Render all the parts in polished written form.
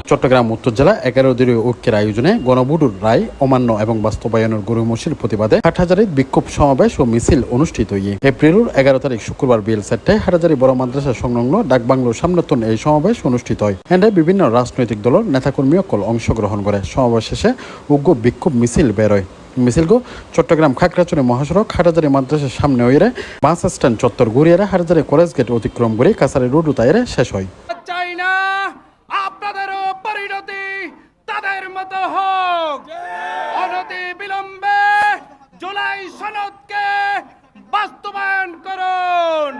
চট্টগ্রাম উত্তর জেলা 11 দলীয় ঐক্যের আয়োজনে গণভোটের রায় অমান্য এবং বাস্তবায়নের গরিমসির প্রতিবাদে হাটহাজারী বিক্ষোভ সমাবেশ ও মিছিল অনুষ্ঠিত এপ্রিলের 11 তারিখ শুক্রবার বিকেল 4টায় হাটহাজারী বড় মাদ্রাসা সংলগ্ন ডাকবাংলোর সামনেতন এই সমাবেশ অনুষ্ঠিত হয়। এতে বিভিন্ন রাজনৈতিক দলের নেতাকর্মী সকল অংশগ্রহণ করে। সমাবেশ শেষে উগ্র বিক্ষোভ মিছিল বের হয়। মিছিলগো চট্টগ্রাম খাগড়াছড়ি মহাসড়ক হাটহাজারী মাদ্রাসার সামনে হইরে বাস স্ট্যান্ড চত্বর ঘুরিয়ে হাটহাজারী কলেজ গেট অতিক্রম করে কাছারি রোড উতাইরে শেষ হয়। আপনাদেরও পরিণতি তাদের মতো হোক। অনতি বিলম্বে জুলাই সনদকে বাস্তবায়ন করুন।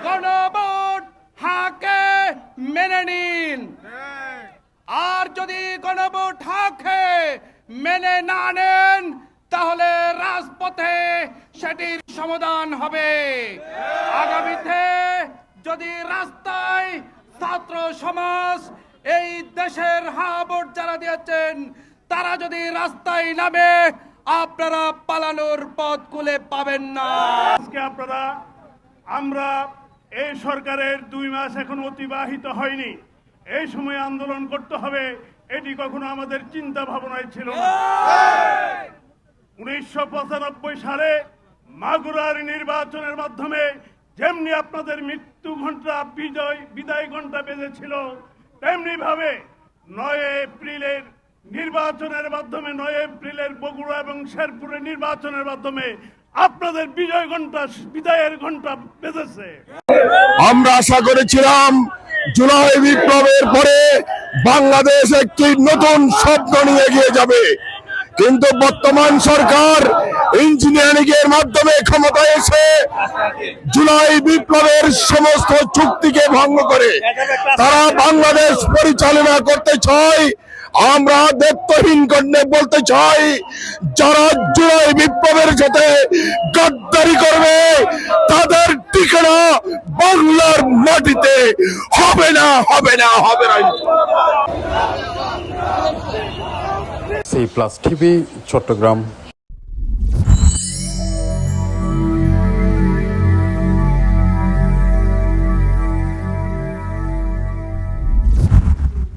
গণভোট হাকে মেনে নিন। আর যদি গণভোট হাকে মেনে না নেন তাহলে রাজপথে সেটির সমাধান হবে। আগামীতে যদি রাস্তায় ছাত্র সমাজ এই দেশের হাবট যারা দিয়েছেন তারা যদি রাস্তায় নামে আপনারা পালানোর পথ খুলে পাবেন না। আজকে আমরা এই সরকারের 2 মাস এখন অতিবাহিত হয়নি, এই সময় আন্দোলন করতে হবে এটি কখনো আমাদের চিন্তা ভাবনায় ছিল না। 1995 সালে মাগুরার নির্বাচনের মাধ্যমে যেমনি আপনাদের মৃত্যু ঘণ্টা বিদায় ঘণ্টা বেজেছিল, তেমনি ভাবে 9 এপ্রিলের নির্বাচনের মাধ্যমে 9 এপ্রিলের বগুড়া এবং শেরপুরের নির্বাচনের মাধ্যমে আপনাদের বিজয় ঘণ্টা বিদায়ের ঘণ্টা বেজেছে। আমরা আশা করেছিলাম জুলাই বিপ্লবের পরে বাংলাদেশ একটি নতুন স্বপ্ন নিয়ে এগিয়ে যাবে, কিন্তু বর্তমান সরকার ইঞ্জিনিয়ারিং এর মাধ্যমে ক্ষমতায় এসে জুলাই বিপ্লবের সমস্ত চুক্তিকে ভঙ্গ করে তারা বাংলাদেশ পরিচালনা করতে চায়। আমরা দায়িত্বহীন কণ্ঠে বলতে চাই, যারা জুলাই বিপ্লবের সাথে গাদ্দারি করবে তাদের ঠিকানা বাংলার মাটিতে হবে না, হবে না, হবে না। C+ TV Chittagong.